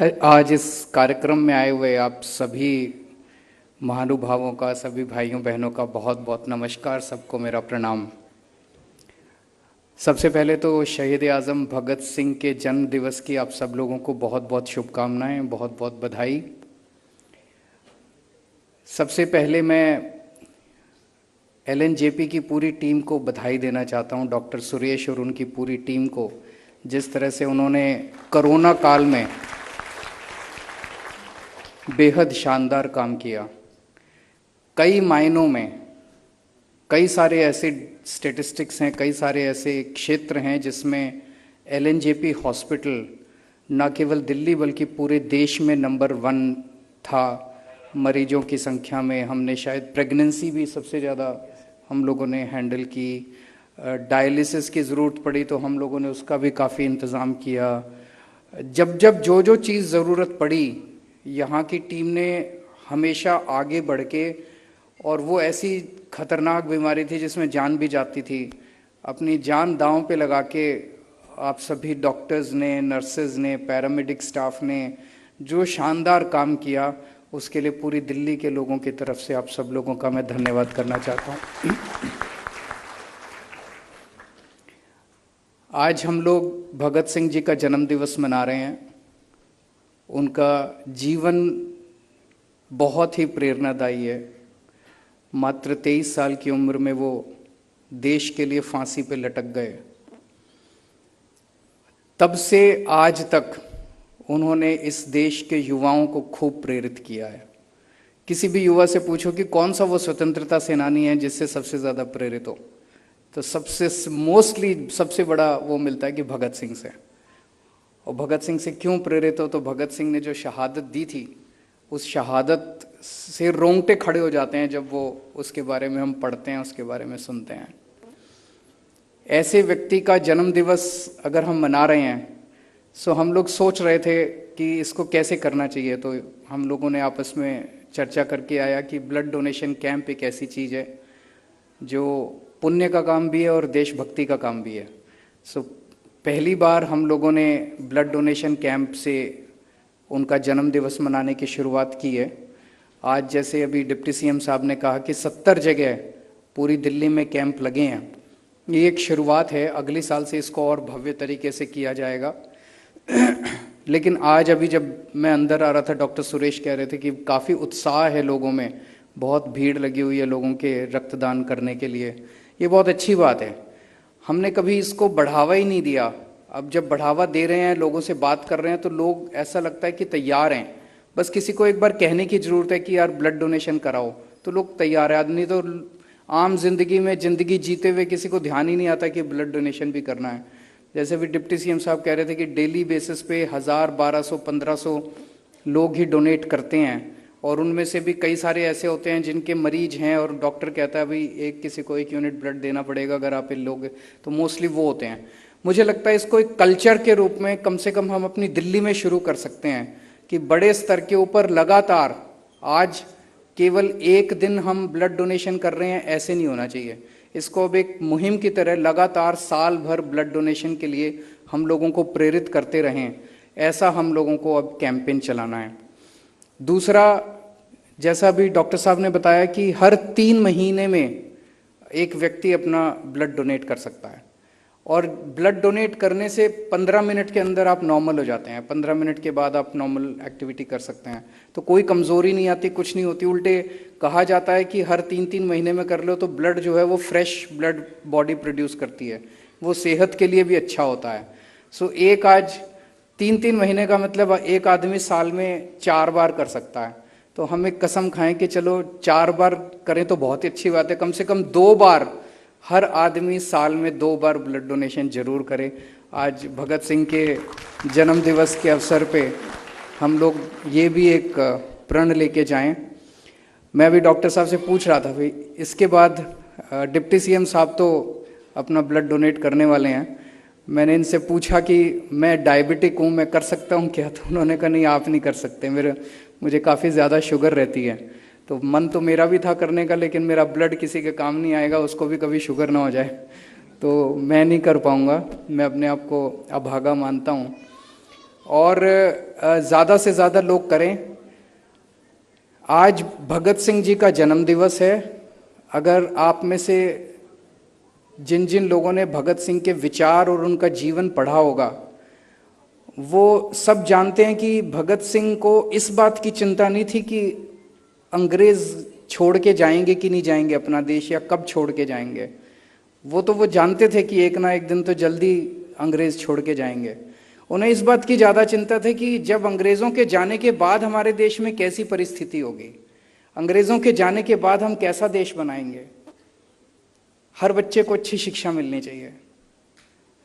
आज इस कार्यक्रम में आए हुए आप सभी महानुभावों का, सभी भाइयों बहनों का बहुत बहुत नमस्कार। सबको मेरा प्रणाम। सबसे पहले तो शहीद आज़म भगत सिंह के जन्म दिवस की आप सब लोगों को बहुत बहुत शुभकामनाएं, बहुत बहुत बधाई। सबसे पहले मैं एलएनजेपी की पूरी टीम को बधाई देना चाहता हूं, डॉक्टर सुरेश और उनकी पूरी टीम को, जिस तरह से उन्होंने कोरोना काल में बेहद शानदार काम किया। कई मायनों में कई सारे ऐसे स्टैटिस्टिक्स हैं, कई सारे ऐसे क्षेत्र हैं जिसमें एलएनजेपी हॉस्पिटल न केवल दिल्ली बल्कि पूरे देश में नंबर 1 था मरीजों की संख्या में। हमने शायद प्रेगनेंसी भी सबसे ज़्यादा हम लोगों ने हैंडल की। डायलिसिस की ज़रूरत पड़ी तो हम लोगों ने उसका भी काफ़ी इंतज़ाम किया। जब जब जो चीज़ ज़रूरत पड़ी, यहाँ की टीम ने हमेशा आगे बढ़ के, और वो ऐसी खतरनाक बीमारी थी जिसमें जान भी जाती थी, अपनी जान दांव पे लगा के आप सभी डॉक्टर्स ने, नर्सेज ने, पैरामेडिक स्टाफ ने जो शानदार काम किया, उसके लिए पूरी दिल्ली के लोगों की तरफ से आप सब लोगों का मैं धन्यवाद करना चाहता हूँ। आज हम लोग भगत सिंह जी का जन्म दिवस मना रहे हैं। उनका जीवन बहुत ही प्रेरणादायी है। मात्र 23 साल की उम्र में वो देश के लिए फांसी पे लटक गए। तब से आज तक उन्होंने इस देश के युवाओं को खूब प्रेरित किया है। किसी भी युवा से पूछो कि कौन सा वो स्वतंत्रता सेनानी है जिससे सबसे ज़्यादा प्रेरित हो, तो सबसे बड़ा वो मिलता है कि भगत सिंह से। और भगत सिंह से क्यों प्रेरित हो, तो भगत सिंह ने जो शहादत दी थी, उस शहादत से रोंगटे खड़े हो जाते हैं जब वो उसके बारे में हम पढ़ते हैं, उसके बारे में सुनते हैं। ऐसे व्यक्ति का जन्म दिवस अगर हम मना रहे हैं, सो हम लोग सोच रहे थे कि इसको कैसे करना चाहिए। तो हम लोगों ने आपस में चर्चा करके आया कि ब्लड डोनेशन कैंप एक ऐसी चीज़ है जो पुण्य का काम भी है और देशभक्ति का काम भी है। सो पहली बार हम लोगों ने ब्लड डोनेशन कैंप से उनका जन्म दिवस मनाने की शुरुआत की है। आज जैसे अभी डिप्टी सीएम साहब ने कहा कि 70 जगह पूरी दिल्ली में कैंप लगे हैं। ये एक शुरुआत है, अगले साल से इसको और भव्य तरीके से किया जाएगा। लेकिन आज अभी जब मैं अंदर आ रहा था, डॉक्टर सुरेश कह रहे थे कि काफ़ी उत्साह है लोगों में, बहुत भीड़ लगी हुई है लोगों के रक्तदान करने के लिए। ये बहुत अच्छी बात है। हमने कभी इसको बढ़ावा ही नहीं दिया। अब जब बढ़ावा दे रहे हैं, लोगों से बात कर रहे हैं, तो लोग ऐसा लगता है कि तैयार हैं। बस किसी को एक बार कहने की ज़रूरत है कि यार ब्लड डोनेशन कराओ, तो लोग तैयार है। आदमी तो आम जिंदगी में ज़िंदगी जीते हुए किसी को ध्यान ही नहीं आता कि ब्लड डोनेशन भी करना है। जैसे भी डिप्टी सीएम साहब कह रहे थे कि डेली बेसिस पे 1000, 1200, 1500 लोग ही डोनेट करते हैं, और उनमें से भी कई सारे ऐसे होते हैं जिनके मरीज हैं और डॉक्टर कहता है भाई किसी को 1 यूनिट ब्लड देना पड़ेगा अगर आप इन लोग, तो मोस्टली वो होते हैं। मुझे लगता है इसको एक कल्चर के रूप में कम से कम हम अपनी दिल्ली में शुरू कर सकते हैं कि बड़े स्तर के ऊपर लगातार, आज केवल एक दिन हम ब्लड डोनेशन कर रहे हैं ऐसे नहीं होना चाहिए। इसको अब एक मुहिम की तरह लगातार साल भर ब्लड डोनेशन के लिए हम लोगों को प्रेरित करते रहें, ऐसा हम लोगों को अब कैंपेन चलाना है। दूसरा, जैसा भी डॉक्टर साहब ने बताया कि हर 3 महीने में एक व्यक्ति अपना ब्लड डोनेट कर सकता है, और ब्लड डोनेट करने से 15 मिनट के अंदर आप नॉर्मल हो जाते हैं। 15 मिनट के बाद आप नॉर्मल एक्टिविटी कर सकते हैं, तो कोई कमज़ोरी नहीं आती, कुछ नहीं होती। उल्टे कहा जाता है कि हर 3-3 महीने में कर लो तो ब्लड जो है वो फ्रेश ब्लड बॉडी प्रोड्यूस करती है, वो सेहत के लिए भी अच्छा होता है। सो एक आज 3-3 महीने का मतलब एक आदमी साल में 4 बार कर सकता है। तो हम एक कसम खाएं कि चलो 4 बार करें तो बहुत ही अच्छी बात है, कम से कम 2 बार हर आदमी साल में 2 बार ब्लड डोनेशन जरूर करे। आज भगत सिंह के जन्म दिवस के अवसर पे हम लोग ये भी एक प्रण लेके जाएं। मैं अभी डॉक्टर साहब से पूछ रहा था भाई इसके बाद डिप्टी सीएम साहब तो अपना ब्लड डोनेट करने वाले हैं। मैंने इनसे पूछा कि मैं डायबिटिक हूँ, मैं कर सकता हूँ क्या? तो उन्होंने कहा नहीं, आप नहीं कर सकते, मुझे काफ़ी ज़्यादा शुगर रहती है। तो मन तो मेरा भी था करने का, लेकिन मेरा ब्लड किसी के काम नहीं आएगा, उसको भी कभी शुगर ना हो जाए, तो मैं नहीं कर पाऊँगा। मैं अपने आप को अभागा मानता हूँ। और ज़्यादा से ज़्यादा लोग करें। आज भगत सिंह जी का जन्म दिवस है। अगर आप में से जिन जिन लोगों ने भगत सिंह के विचार और उनका जीवन पढ़ा होगा, वो सब जानते हैं कि भगत सिंह को इस बात की चिंता नहीं थी कि अंग्रेज छोड़ के जाएंगे कि नहीं जाएंगे अपना देश, या कब छोड़ के जाएंगे। वो जानते थे कि एक ना एक दिन तो जल्दी अंग्रेज छोड़ के जाएंगे। उन्हें इस बात की ज़्यादा चिंता थी कि जब अंग्रेज़ों के जाने के बाद हमारे देश में कैसी परिस्थिति होगी, अंग्रेज़ों के जाने के बाद हम कैसा देश बनाएंगे। हर बच्चे को अच्छी शिक्षा मिलनी चाहिए।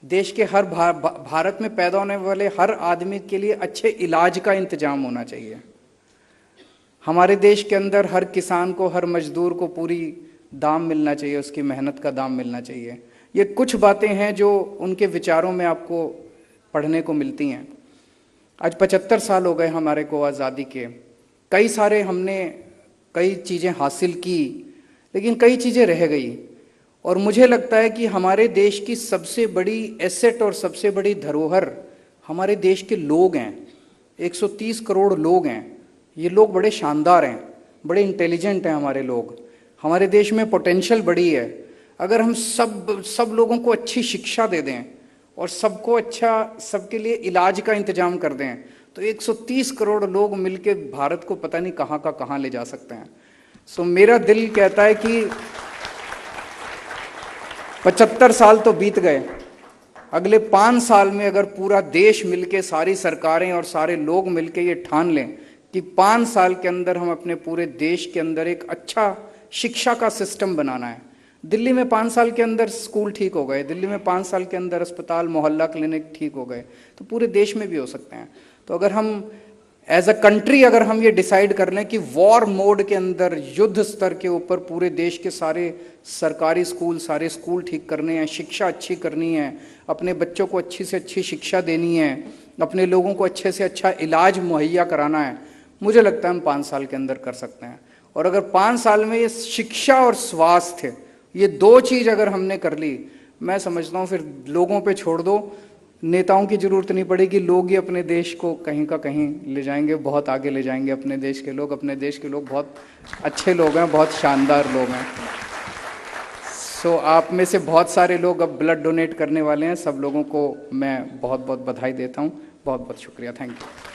देश के हर भारत में पैदा होने वाले हर आदमी के लिए अच्छे इलाज का इंतजाम होना चाहिए। हमारे देश के अंदर हर किसान को, हर मजदूर को पूरी दाम मिलना चाहिए, उसकी मेहनत का दाम मिलना चाहिए। ये कुछ बातें हैं जो उनके विचारों में आपको पढ़ने को मिलती हैं। आज 75 साल हो गए हमारे को आज़ादी के। हमने कई चीज़ें हासिल की, लेकिन कई चीज़ें रह गई। और मुझे लगता है कि हमारे देश की सबसे बड़ी एसेट और सबसे बड़ी धरोहर हमारे देश के लोग हैं। 130 करोड़ लोग हैं। ये लोग बड़े शानदार हैं, बड़े इंटेलिजेंट हैं हमारे लोग। हमारे देश में पोटेंशियल बड़ी है। अगर हम सब लोगों को अच्छी शिक्षा दे दें और सबके लिए इलाज का इंतजाम कर दें, तो 130 करोड़ लोग मिलकर भारत को पता नहीं कहाँ का कहाँ ले जा सकते हैं। सो मेरा दिल कहता है कि 75 साल तो बीत गए, अगले 5 साल में अगर पूरा देश मिलके, सारी सरकारें और सारे लोग मिलके ये ठान लें कि 5 साल के अंदर हम अपने पूरे देश के अंदर एक अच्छा शिक्षा का सिस्टम बनाना है। दिल्ली में 5 साल के अंदर स्कूल ठीक हो गए, दिल्ली में 5 साल के अंदर अस्पताल, मोहल्ला क्लिनिक ठीक हो गए, तो पूरे देश में भी हो सकते हैं। तो अगर हम एज अ कंट्री अगर हम ये डिसाइड कर लें कि वॉर मोड के अंदर, युद्ध स्तर के ऊपर पूरे देश के सारे सरकारी स्कूल, सारे स्कूल ठीक करने हैं, शिक्षा अच्छी करनी है, अपने बच्चों को अच्छी से अच्छी शिक्षा देनी है, अपने लोगों को अच्छे से अच्छा इलाज मुहैया कराना है, मुझे लगता है हम 5 साल के अंदर कर सकते हैं। और अगर 5 साल में ये शिक्षा और स्वास्थ्य, ये 2 चीज़ अगर हमने कर ली, मैं समझता हूँ फिर लोगों पे छोड़ दो, नेताओं की ज़रूरत नहीं पड़ेगी। लोग ही अपने देश को कहीं का कहीं ले जाएंगे, बहुत आगे ले जाएंगे अपने देश के लोग। अपने देश के लोग बहुत अच्छे लोग हैं, बहुत शानदार लोग हैं। सो आप में से बहुत सारे लोग अब ब्लड डोनेट करने वाले हैं। सब लोगों को मैं बहुत बहुत बधाई देता हूँ। बहुत बहुत शुक्रिया। Thank you.